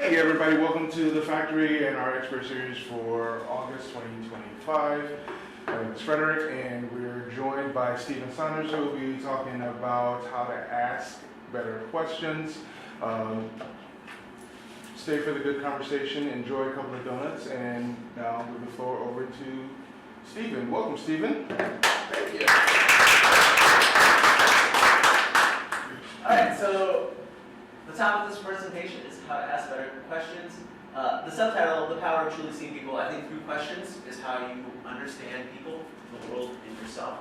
Hey everybody, welcome to The Factory and our expert series for August 2025. My name is Frederick and we're joined by Stephen Saunders, who will be talking about how to ask better questions. Stay for the good conversation, enjoy a couple of donuts, and now I'll move the floor over to Stephen. Welcome, Stephen. Thank you. Alright, so the topic of this presentation is how to ask better questions. The subtitle, The Power of Truly Seeing People, I think through questions is how you understand people, the world, and yourself.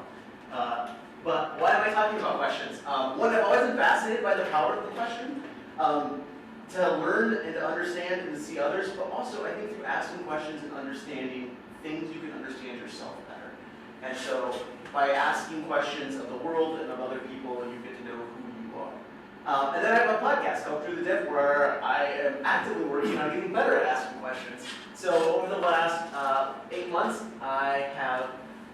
But why am I talking about questions? One, I've always been fascinated by the power of the question, to learn and to understand and to see others, but also I think through asking questions and understanding things you can understand yourself better. And so by asking questions of the world and of other people, you get to know who you are. And then I have a podcast called Through the Diff where I am actively working on getting better at asking questions. So over the last 8 months, I have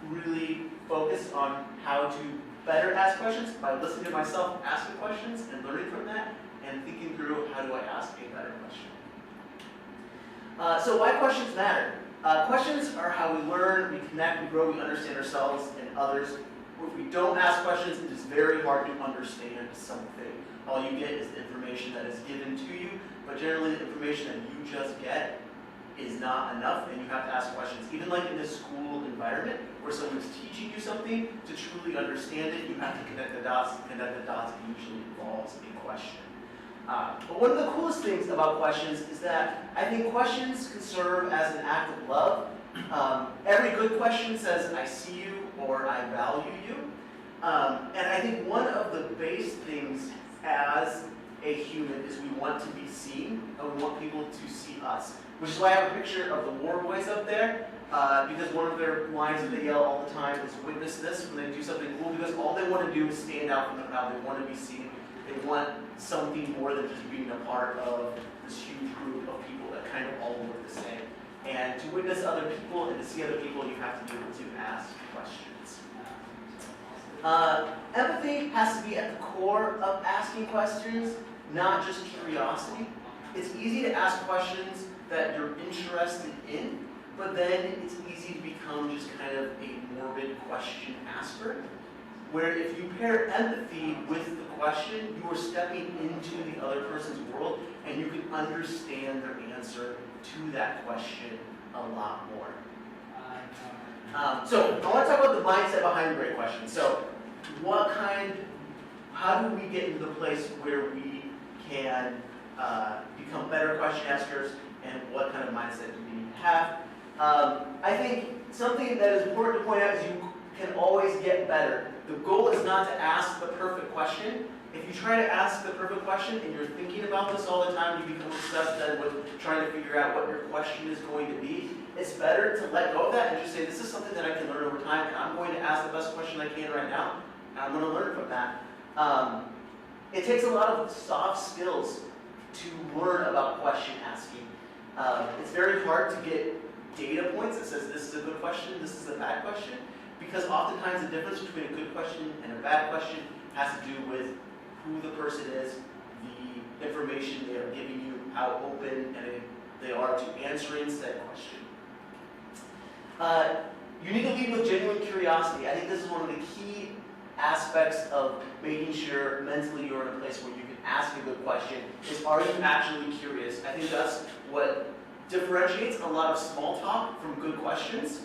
really focused on how to better ask questions by listening to myself asking questions and learning from that and thinking through how do I ask a better question. So why questions matter? Questions are how we learn, we connect, we grow, we understand ourselves and others. If we don't ask questions, it is very hard to understand something. All you get is the information that is given to you, but generally the information that you just get is not enough, and you have to ask questions. Even like in a school environment where someone's teaching you something, to truly understand it, you have to connect the dots. Connect the dots usually involves a question. But one of the coolest things about questions is that I think questions can serve as an act of love. Every good question says, I see you, or I value you. And I think one of the base things as a human is we want to be seen, and we want people to see us. Which is why I have a picture of the War Boys up there, because one of their lines that they yell all the time is witness this when they do something cool, because all they want to do is stand out from the crowd. They want to be seen. They want something more than just being a part of this huge group of people that kind of all look the same. And to witness other people and to see other people, you have to be able to ask questions. Empathy has to be at the core of asking questions, not just curiosity. It's easy to ask questions that you're interested in, but then it's easy to become just kind of a morbid question asker, where if you pair empathy with the question, you are stepping into the other person's world and you can understand their answer to that question a lot more. So I want to talk about the mindset behind great questions. So how do we get into the place where we can become better question askers, and what kind of mindset do we need to have? I think something that is important to point out is you can always get better. The goal is not to ask the perfect question. If you try to ask the perfect question and you're thinking about this all the time, you become obsessed then with trying to figure out what your question is going to be. It's better to let go of that and just say, this is something that I can learn over time, and I'm going to ask the best question I can right now, and I'm going to learn from that. It takes a lot of soft skills to learn about question asking. It's very hard to get data points that says this is a good question, this is a bad question, because oftentimes the difference between a good question and a bad question has to do with who the person is, the information they are giving you, how open and they are to answering said question. You need to lead with genuine curiosity. I think this is one of the key aspects of making sure mentally you're in a place where you can ask a good question, is are you actually curious? I think that's what differentiates a lot of small talk from good questions.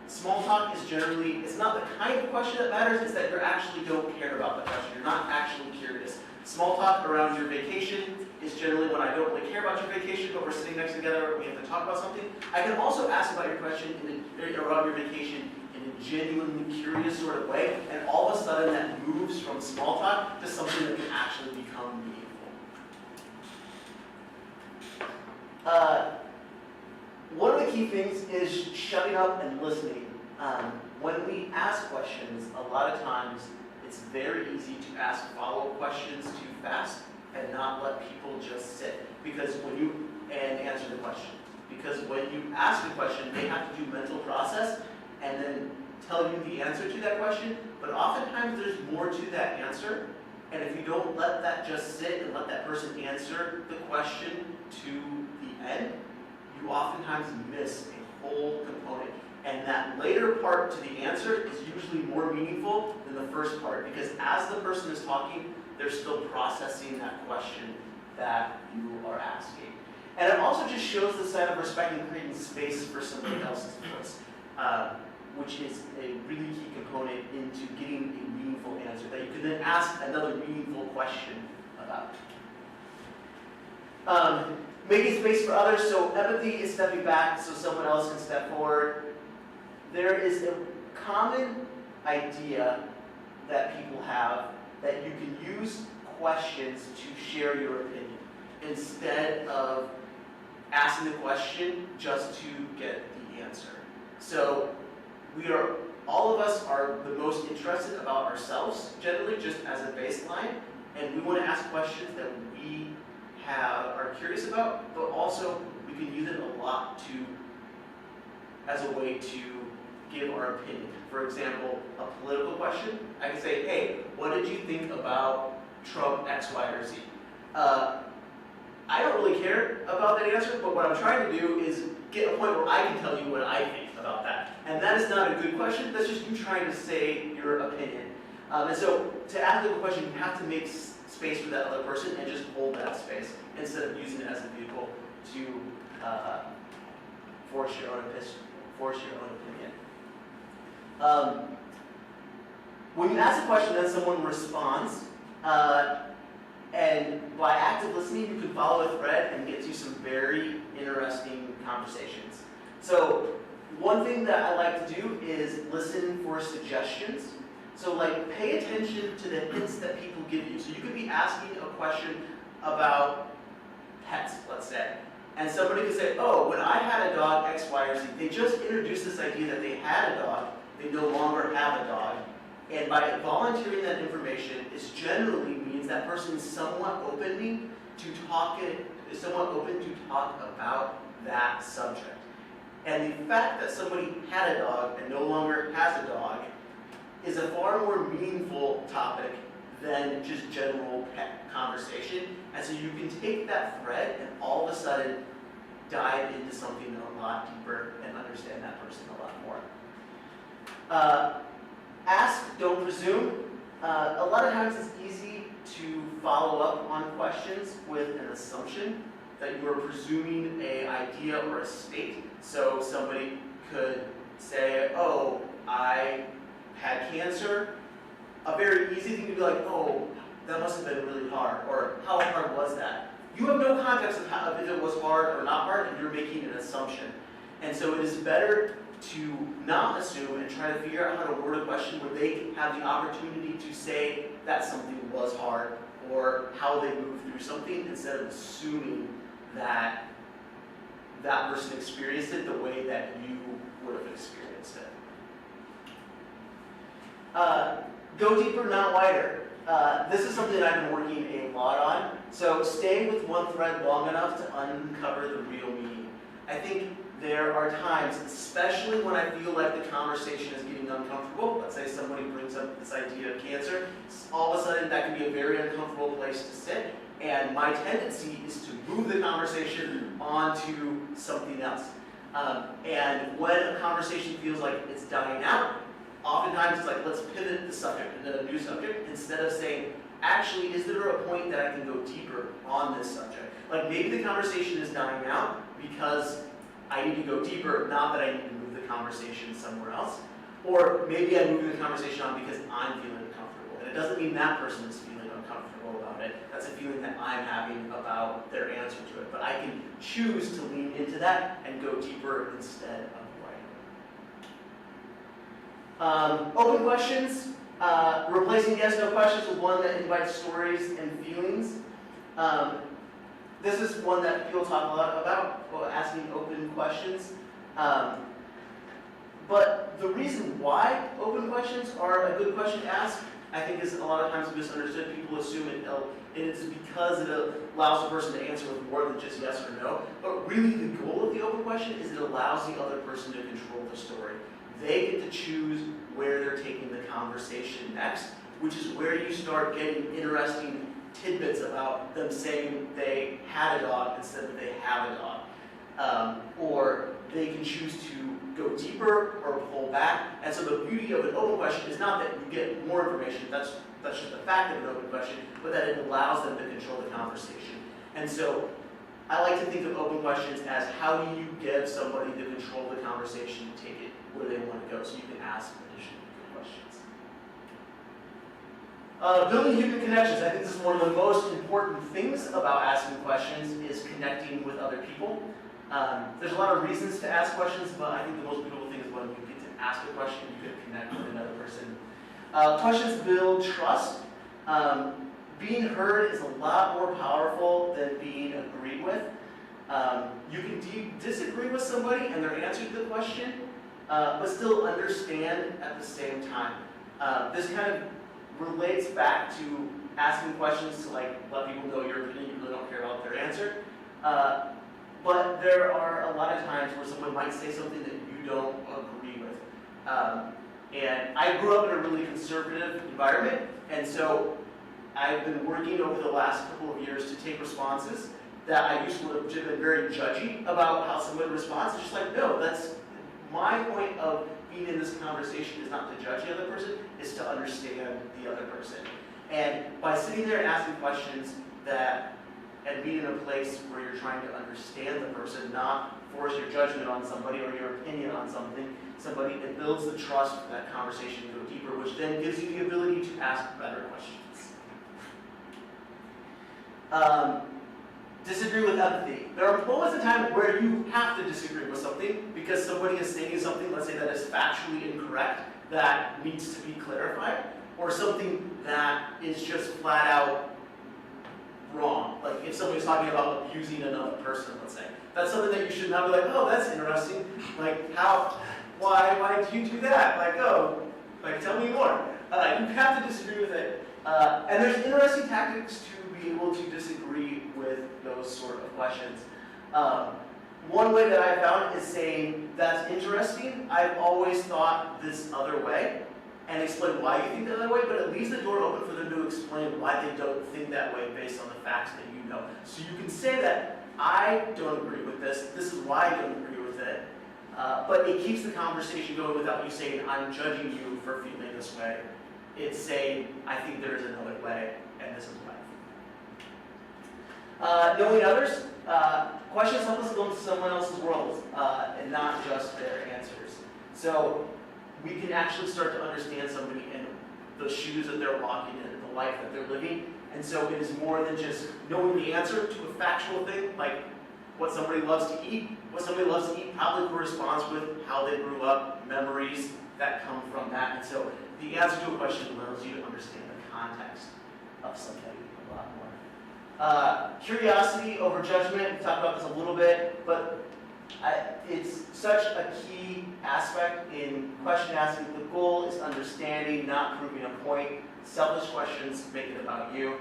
Small talk is generally, it's not the kind of question that matters, it's that you actually don't care about the question. You're not actually curious. Small talk around your vacation is generally when I don't really care about your vacation, but we're sitting next together, we have to talk about something. I can also ask about your question around your vacation in a genuinely curious sort of way, and all of a sudden that moves from small talk to something that can actually become meaningful. One of the key things is shutting up and listening. When we ask questions, a lot of times it's very easy to ask follow-up questions too fast and not let people just sit and answer the question. Because when you ask a question, they have to do mental process and then tell you the answer to that question, but oftentimes there's more to that answer, and if you don't let that just sit and let that person answer the question to oftentimes miss a whole component. And that later part to the answer is usually more meaningful than the first part, because as the person is talking, they're still processing that question that you are asking. And it also just shows the sign of respect and creating space for somebody else's voice, which is a really key component into getting a meaningful answer that you can then ask another meaningful question about. Making space for others, so empathy is stepping back so someone else can step forward. There is a common idea that people have that you can use questions to share your opinion instead of asking the question just to get the answer. So all of us are the most interested about ourselves, generally, just as a baseline, and we want to ask questions that we are curious about, but also we can use it a lot as a way to give our opinion. For example, a political question, I can say, hey, what did you think about Trump X, Y, or Z? I don't really care about that answer, but what I'm trying to do is get a point where I can tell you what I think about that. And that is not a good question, that's just you trying to say your opinion. And so to ask a question, you have to make space for that other person and just hold that space instead of using it as a vehicle to force your own opinion. When you ask a question, then someone responds, and by active listening, you can follow a thread and get to some very interesting conversations. So one thing that I like to do is listen for suggestions. So like pay attention to the hints that people give you. So you could be asking a question about pets, let's say. And somebody could say, oh, when I had a dog X, Y, or Z, they just introduced this idea that they had a dog, they no longer have a dog. And by volunteering that information, it generally means that person is somewhat open to talk about that subject. And the fact that somebody had a dog and no longer has a dog is a far more meaningful topic than just general pet conversation. And so you can take that thread and all of a sudden dive into something a lot deeper and understand that person a lot more. Ask, don't presume. A lot of times it's easy to follow up on questions with an assumption that you are presuming an idea or a state. So somebody could say, oh, I had cancer. A very easy thing to be like, oh, that must have been really hard, or how hard was that? You have no context of if it was hard or not hard, and you're making an assumption. And so it is better to not assume and try to figure out how to word a question where they have the opportunity to say that something was hard or how they moved through something instead of assuming that that person experienced it the way that you would have experienced it. Go deeper, not wider. This is something that I've been working a lot on. So stay with one thread long enough to uncover the real meaning. I think there are times, especially when I feel like the conversation is getting uncomfortable, let's say somebody brings up this idea of cancer, all of a sudden that can be a very uncomfortable place to sit, and my tendency is to move the conversation onto something else. And when a conversation feels like it's dying out, oftentimes it's like, let's pivot the subject into a new subject, instead of saying, actually, is there a point that I can go deeper on this subject? Like maybe the conversation is dying out because I need to go deeper, not that I need to move the conversation somewhere else. Or maybe I'm moving the conversation on because I'm feeling uncomfortable. And it doesn't mean that person is feeling uncomfortable about it. That's a feeling that I'm having about their answer to it. But I can choose to lean into that and go deeper instead of wider. Open questions. Replacing yes-no questions with one that invites stories and feelings. This is one that people talk a lot about, asking open questions. But the reason why open questions are a good question to ask, I think is a lot of times misunderstood. People assume it is because it allows the person to answer with more than just yes or no. But really the goal of the open question is it allows the other person to control the story. They get to choose where they're taking the conversation next, which is where you start getting interesting tidbits about them saying they had a dog instead of they have a dog. or they can choose to go deeper or pull back. And so the beauty of an open question is not that you get more information, that's just the fact of an open question, but that it allows them to control the conversation. And so I like to think of open questions as how do you give somebody the control of the conversation to take it where they want to go, so you can ask additional questions. Building human connections. I think this is one of the most important things about asking questions is connecting with other people. There's a lot of reasons to ask questions, but I think the most beautiful thing is when you get to ask a question, you can connect with another person. Questions build trust. Being heard is a lot more powerful than being agreed with. You can disagree with somebody and their answer to the question, but still understand at the same time. This kind of relates back to asking questions to let people know your opinion. You really don't care about their answer. But there are a lot of times where someone might say something that you don't agree with. And I grew up in a really conservative environment, and so I've been working over the last couple of years to take responses that I used to have been very judgy about how someone responds. It's just like, no, that's my point of being in this conversation is not to judge the other person, is to understand the other person. And by sitting there and asking questions and being in a place where you're trying to understand the person, not force your judgment on somebody or your opinion on somebody, it builds the trust for that conversation to go deeper, which then gives you the ability to ask better questions. Disagree with empathy. There are moments in time where you have to disagree with something because somebody is saying something, let's say that is factually incorrect, that needs to be clarified, or something that is just flat out wrong. Like if somebody's talking about abusing another person, let's say. That's something that you should not be like, oh, that's interesting. Like why do you do that? Tell me more. You have to disagree with it. And there's interesting tactics to be able to disagree with those sort of questions. One way that I found is saying, that's interesting, I've always thought this other way, and explain why you think that other way, but it leaves the door open for them to explain why they don't think that way based on the facts that you know. So you can say that, I don't agree with this is why I don't agree with it, but it keeps the conversation going without you saying, I'm judging you for feeling this way. It's saying, I think there is another way, and this is why. Knowing others, questions help us go into someone else's world, and not just their answers. So we can actually start to understand somebody in the shoes that they're walking in, the life that they're living. And so it is more than just knowing the answer to a factual thing, like what somebody loves to eat. What somebody loves to eat probably corresponds with how they grew up, memories that come from that. And so the answer to a question allows you to understand the context of somebody a lot more. Curiosity over judgment, we talked about this a little bit, but it's such a key aspect in question asking. The goal is understanding, not proving a point. Selfish questions make it about you.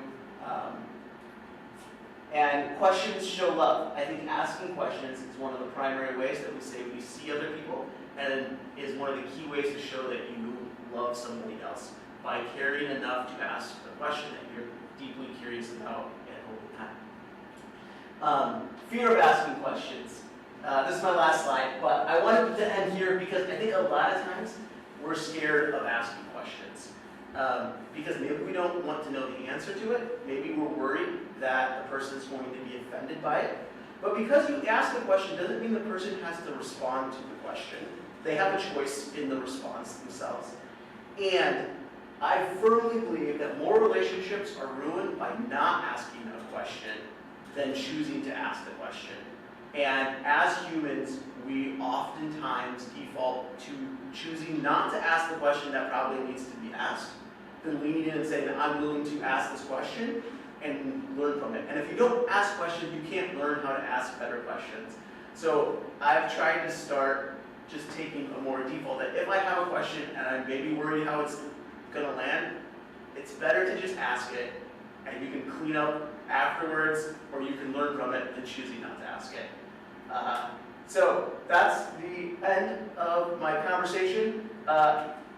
And questions show love. I think asking questions is one of the primary ways that we say we see other people, and is one of the key ways to show that you love somebody else, by caring enough to ask the question that you're deeply curious about and hold time. Fear of asking questions. This is my last slide, but I wanted to end here because I think a lot of times we're scared of asking questions. Because maybe we don't want to know the answer to it. Maybe we're worried that the person is going to be offended by it. But because you ask a question doesn't mean the person has to respond to the question. They have a choice in the response themselves. And I firmly believe that more relationships are ruined by not asking a question than choosing to ask the question. And as humans, we oftentimes default to choosing not to ask the question that probably needs to be asked, than leaning in and saying, I'm willing to ask this question and learn from it. And if you don't ask questions, you can't learn how to ask better questions. So I've tried to start just taking a more default that if I have a question and I'm maybe worried how it's going to land, it's better to just ask it, and you can clean up afterwards, or you can learn from it than choosing not to ask it. So that's the end of my conversation.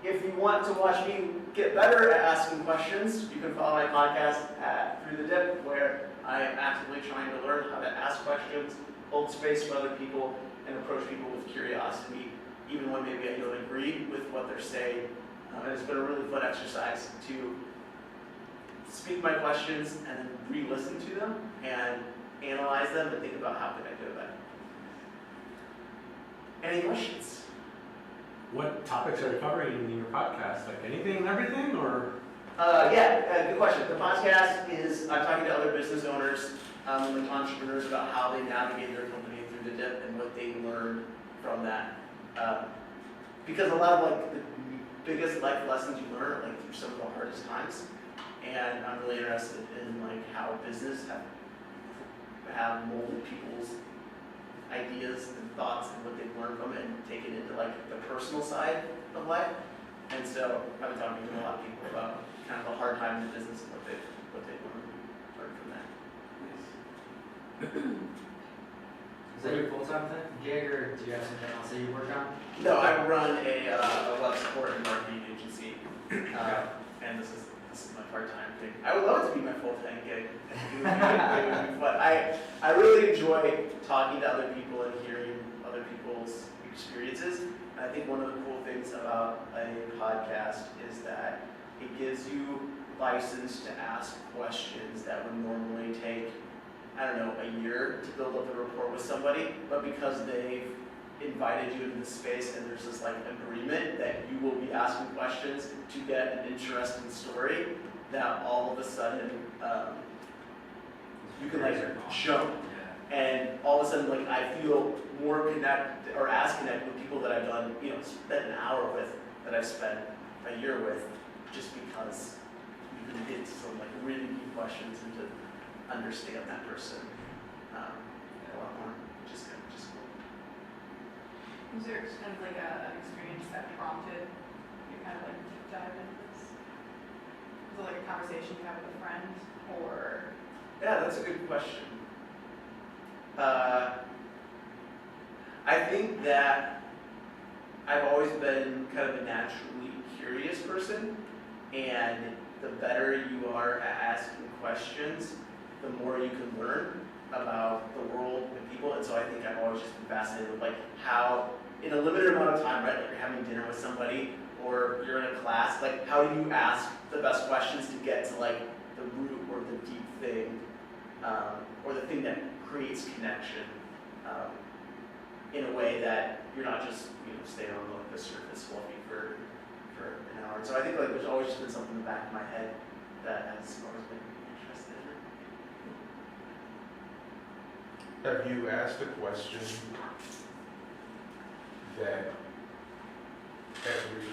If you want to watch me get better at asking questions, you can follow my podcast at Through the Dip, where I am actively trying to learn how to ask questions hold space for other people and approach people with curiosity, even when maybe I don't agree with what they're saying. And it's been a really fun exercise to speak my questions and then re-listen to them and analyze them and think about how can I do it better. Any questions? What topics are you covering in your podcast? Like anything and everything, or? Good question. The podcast is I'm talking to other business owners and entrepreneurs about how they navigate their company through the dip and what they learned from that. Because a lot of like the biggest life lessons you learn are like through some of the hardest times, and I'm really interested in like how business have molded people's ideas and thoughts and what they've learned from it and taken into like the personal side of life. And so I've been talking to a lot of people about kind of the hard times in business and what they've learned from that. Is that your full-time gig, or do you have something else that you work on? No, I run a web support and marketing agency, and this is my part-time thing. I would love it to be my full-time gig. It would be fun. I really enjoy talking to other people and hearing other people's experiences. And I think one of the cool things about a podcast is that it gives you license to ask questions that would normally take, I don't know, a year to build up a rapport with somebody, but because they've invited you into the space and there's this like agreement that you will be asking questions to get an interesting story, that all of a sudden you can like jump, and all of a sudden like I feel more connected or as connected with people that I've done, spent an hour with, that I've spent a year with, just because you can get some like really deep questions and to understand that person a lot more, which is good, which is cool. Was there kind of like an experience that prompted you kind of like deep dive into this? Was it like a conversation you had with a friend, or? Yeah, that's a good question. I think that I've always been kind of a naturally curious person, and the better you are at asking questions, the more you can learn about the world and people. And so I think I've always just been fascinated with like how, in a limited amount of time, right, like you're having dinner with somebody or you're in a class, like how do you ask the best questions to get to like the root or the deep thing, or the thing that creates connection, in a way that you're not just staying on the surface fluffy for an hour. And so I think like there's always just been something in the back of my head that has always been interested in it. Have you asked a question that every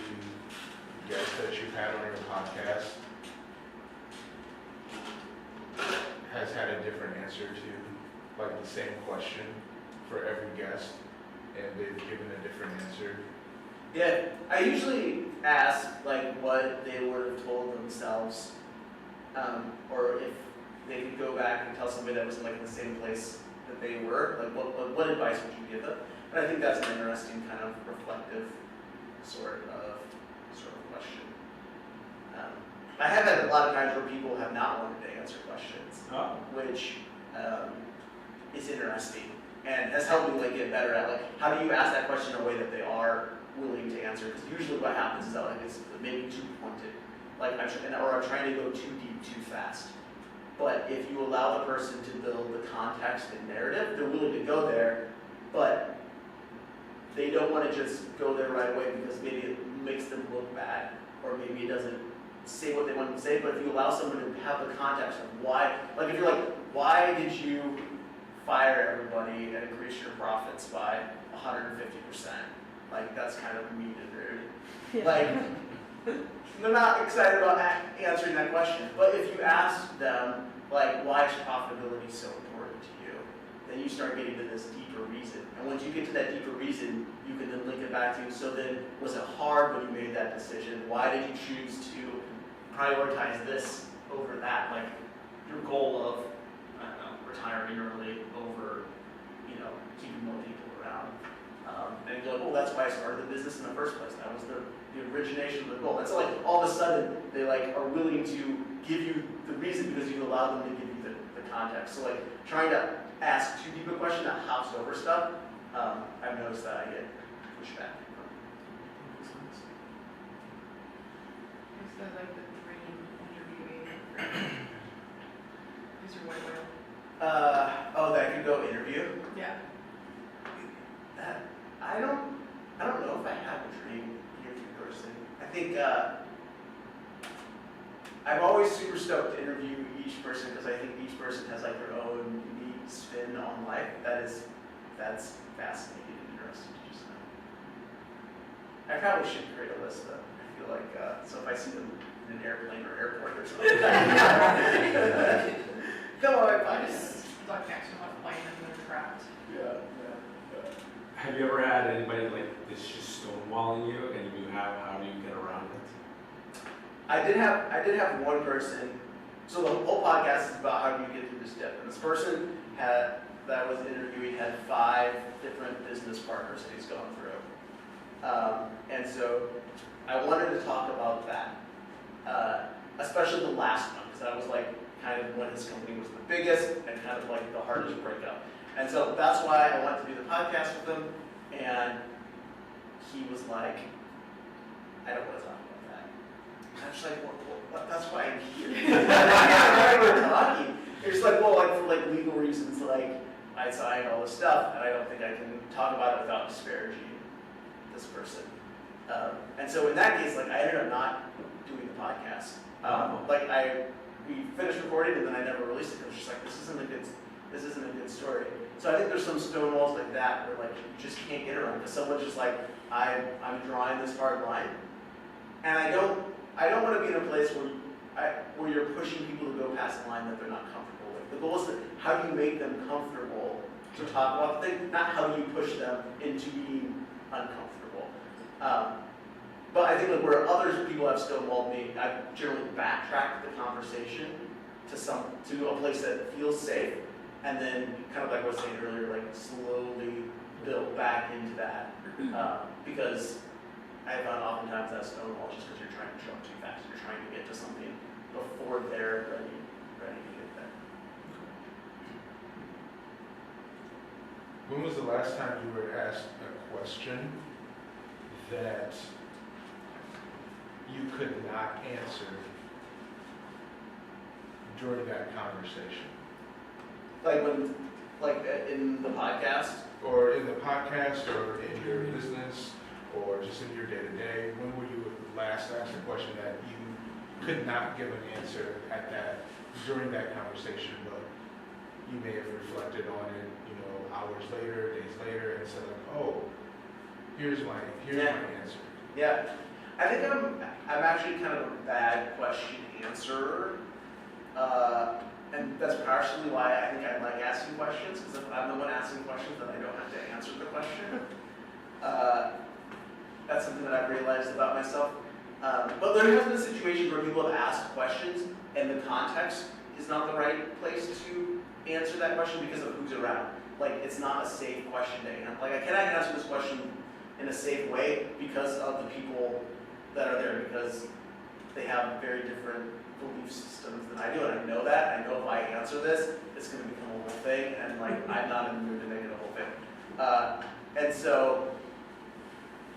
guest that you've had on your podcast has had a different answer to, like the same question for every guest, and they've given a different answer? Yeah, I usually ask like what they would have told themselves, or if they could go back and tell somebody that was like in the same place that they were, like what advice would you give them? And I think that's an interesting kind of reflective sort of question. I have had a lot of times where people have not wanted to answer questions, which is interesting and has helped me like get better at like how do you ask that question in a way that they are willing to answer? Because usually what happens is that like it's maybe too pointed, like or I'm trying to go too deep too fast. But if you allow the person to build the context and narrative, they're willing to go there, but they don't want to just go there right away because maybe it makes them look bad, or maybe it doesn't say what they want to say. But if you allow someone to have the context of why, like if you're like, why did you fire everybody and increase your profits by 150%? Like that's kind of mean and rude. Yeah. Like they're not excited about answering that question. But if you ask them, like, why is profitability so important to you? Then you start getting to this deeper reason. And once you get to that deeper reason, you can then link it back to, so then was it hard when you made that decision? Why did you choose to prioritize this over that? Like your goal of, I don't know, retiring early over, keeping more people around. And you're like, oh, that's why I started the business in the first place. That was the origination of the goal. And so like all of a sudden they like are willing to give you the reason because you allow them to give you the context. So like trying to ask too deep a question that hops over stuff, I've noticed that I get pushback from students. It's the, like the dream interviewee. Is your white whale? That could go interview. Yeah. That I don't know if I have a dream interview person. I think I'm always super stoked to interview each person because I think each person has like their own unique spin on life. That's fascinating and interesting to just know. I probably should create a list though. I feel like so if I see them in an airplane or airport or something, come on, I just Like next to a plane and they're trapped. yeah. Have you ever had anybody like this just stonewalling you, and how do you get around it? I did have one person. So the whole podcast is about how do you get through this dip. And this person that was interviewing had 5 different business partners that he's gone through. And so I wanted to talk about that, especially the last one, because that was like kind of when his company was the biggest and kind of like the hardest breakup. And so that's why I wanted to do the podcast with him. And he was like, I don't want to talk about that. I'm just like, well, that's why I'm here. I remember talking. It's like, well, like for like legal reasons, like I signed all this stuff, and I don't think I can talk about it without disparaging this person. And so in that case, like I ended up not doing the podcast. We finished recording, and then I never released it. It was just like this isn't a good story. So I think there's some stonewalls like that where like you just can't get around because someone's just like I'm drawing this hard line, and I don't want to be in a place where you're pushing people to go past the line that they're not comfortable with. The goal is that how do you make them comfortable to talk about the thing, not how do you push them into being uncomfortable. But I think like where other people have stonewalled me, I've generally backtracked the conversation to a place that feels safe, and then kind of like I was saying earlier, like slowly build back into that because I found oftentimes that stonewall just because you're trying to jump too fast. You're trying to get to something before they're ready to get there. When was the last time you were asked a question that you could not answer during that conversation? Like in the podcast? Or in the podcast, or in your business, or just in your day-to-day? When were you last asked a question that you could not give an answer during that conversation, but you may have reflected on it, hours later, days later, and said like, oh, here's my answer. Yeah. I think I'm actually kind of a bad question answerer. And that's partially why I think I like asking questions, because if I'm the one asking questions, then I don't have to answer the question. That's something that I've realized about myself. But there has been situations where people have asked questions, and the context is not the right place to answer that question because of who's around. Like, it's not a safe question to answer. Like, I cannot answer this question in a safe way because of the people that are there, because they have very different belief systems than I do, and I know that. I know if I answer this, it's going to become a whole thing, and like I'm not in the mood to make it a whole thing. And so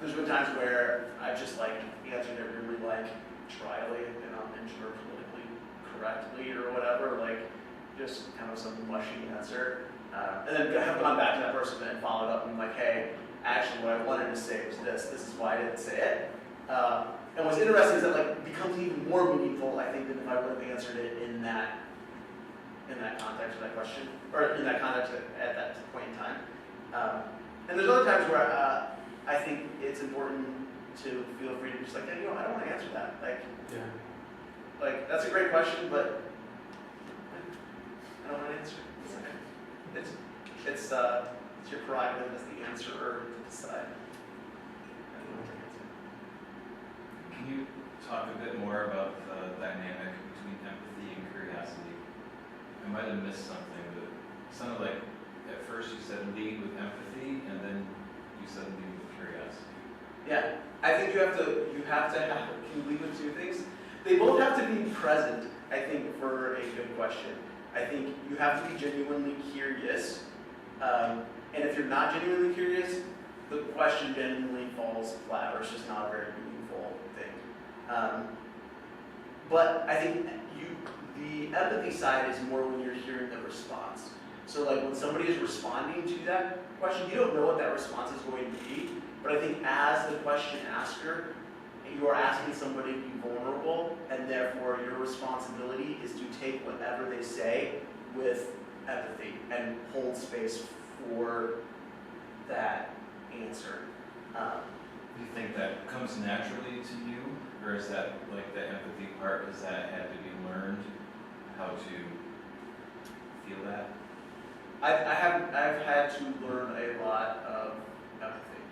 there's been times where I've just like answered it really like trially and unsure politically correctly or whatever, like just kind of some mushy answer, and then have gone back to that person and followed up and like, hey, actually what I wanted to say was this. This is why I didn't say it. And what's interesting is that like it becomes even more meaningful, I think, than if I would have answered it in that context of that question, or in that context at that point in time. And there's other times where I think it's important to feel free to just like, hey, I don't want to answer that. Like that's a great question, but I don't want to answer it. It's your prerogative as the answerer to decide. Can you talk a bit more about the dynamic between empathy and curiosity? I might have missed something, but it sounded like at first you said lead with empathy, and then you said lead with curiosity. Yeah, I think you have to can lead with two things. They both have to be present, I think, for a good question. I think you have to be genuinely curious. And if you're not genuinely curious, the question genuinely falls flat, or it's just not a very meaningful thing. But I think the empathy side is more when you're hearing the response. So like when somebody is responding to that question, you don't know what that response is going to be, but I think as the question asker, you are asking somebody to be vulnerable, and therefore your responsibility is to take whatever they say with empathy and hold space for that answer. Do you think that comes naturally to you, or is that like the empathy part? Does that have to be learned? How to feel that? I've had to learn a lot of empathy.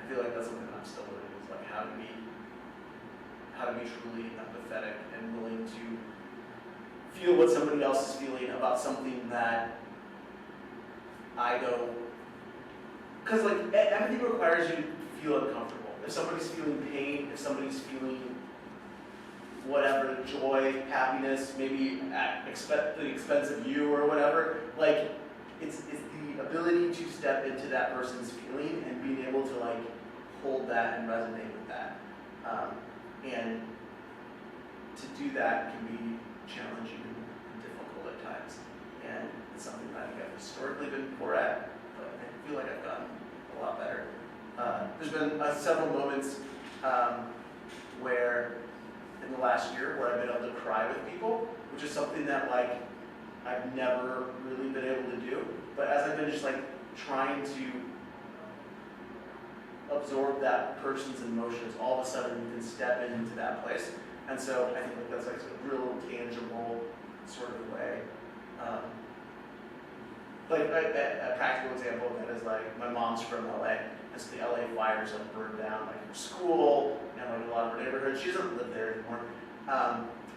I feel like that's something that I'm still learning. Is like how to be truly empathetic and willing to feel what somebody else is feeling about something that I don't. Because like empathy requires you to feel uncomfortable. If somebody's feeling pain, if somebody's feeling whatever, joy, happiness, maybe at the expense of you or whatever, like it's the ability to step into that person's feeling and being able to like hold that and resonate with that. And to do that can be challenging and difficult at times. And it's something that I think I've historically been poor at, but I feel like I've gotten a lot better. There's been several moments where in the last year where I've been able to cry with people, which is something that like I've never really been able to do. But as I've been just like trying to absorb that person's emotions, all of a sudden you can step into that place. And so I think like that's like a real tangible sort of way. A practical example of that is like my mom's from LA, and so the LA fires like burned down like her school and like a lot of her neighborhoods. She doesn't live there anymore.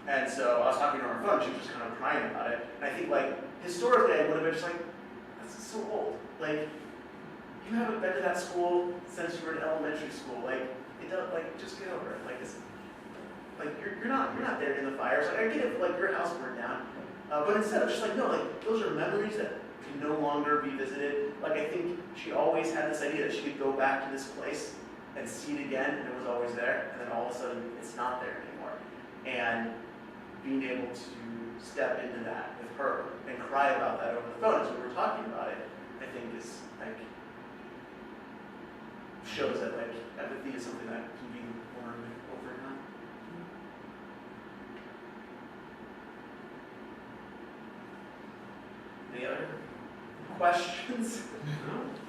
And so I was talking to her on the phone, she was just kind of crying about it. And I think like historically I would have been just like, that's so old. Like you haven't been to that school since you were in elementary school. Like it does, like just get over it. Like it's like you're not there in the fires. Like I get it, like your house burned down. But instead of just like, no, like those are memories that can no longer be visited. Like I think she always had this idea that she could go back to this place and see it again, and it was always there, and then all of a sudden it's not there anymore. And being able to step into that with her and cry about that over the phone as we were talking about it, I think is like shows that like empathy is something that can be learned over time. Any other questions?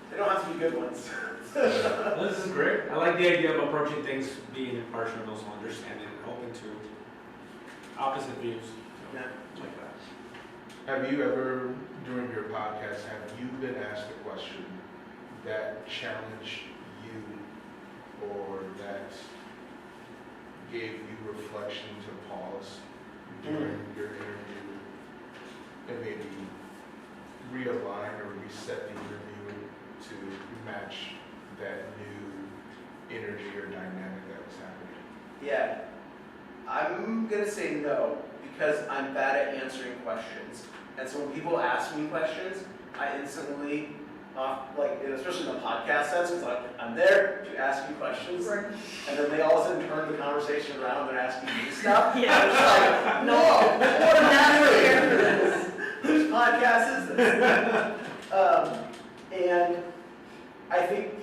They don't have to be good ones. This is great. I like the idea of approaching things being impartial and also understanding and open to opposite views. So, Yeah. like that. Have you ever, during your podcast, have you been asked a question that challenged you or that gave you reflection to pause during your interview and maybe realign or reset the interview to match that new energy or dynamic that was happening? Yeah. I'm gonna say no, because I'm bad at answering questions. And so when people ask me questions, I instantly, especially in the podcast sense, it's like, I'm there to ask you questions. Right. And then they all of a sudden turn the conversation around and they're asking me stuff. Yeah. I'm just like, no, what am I here for this? Whose podcast is this? And I think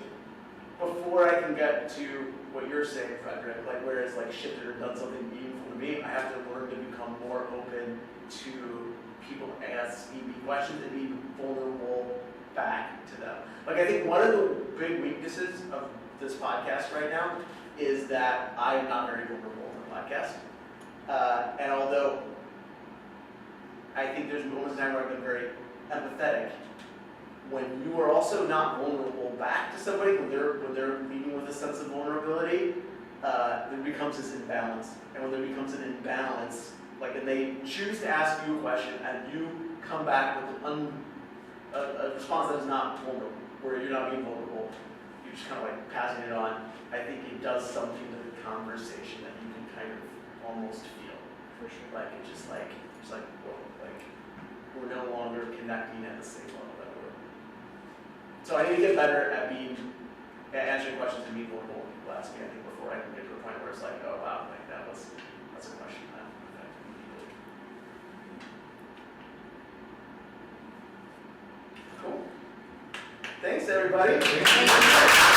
before I can get to what you're saying, Frederick, like where it's like shifted or done something meaningful to me, I have to learn to become more open to people asking me questions and being vulnerable back to them. Like I think one of the big weaknesses of this podcast right now is that I am not very vulnerable on the podcast. And although I think there's moments in time where I've been very empathetic, when you are also not vulnerable back to somebody, when they're leading with a sense of vulnerability, there becomes this imbalance. And when there becomes an imbalance, like and they choose to ask you a question and you come back with a response that is not vulnerable, where you're not being vulnerable, you're just kind of like passing it on, I think it does something to the conversation that you can kind of almost feel. For sure. Like it's just like, whoa, like we're no longer connecting at the same level that we were. So I need to get better at answering questions to meaningful when people ask me, I think, before I can get to a point where it's like, oh wow, like that's a question that needed. Cool. Thanks everybody. Thank you.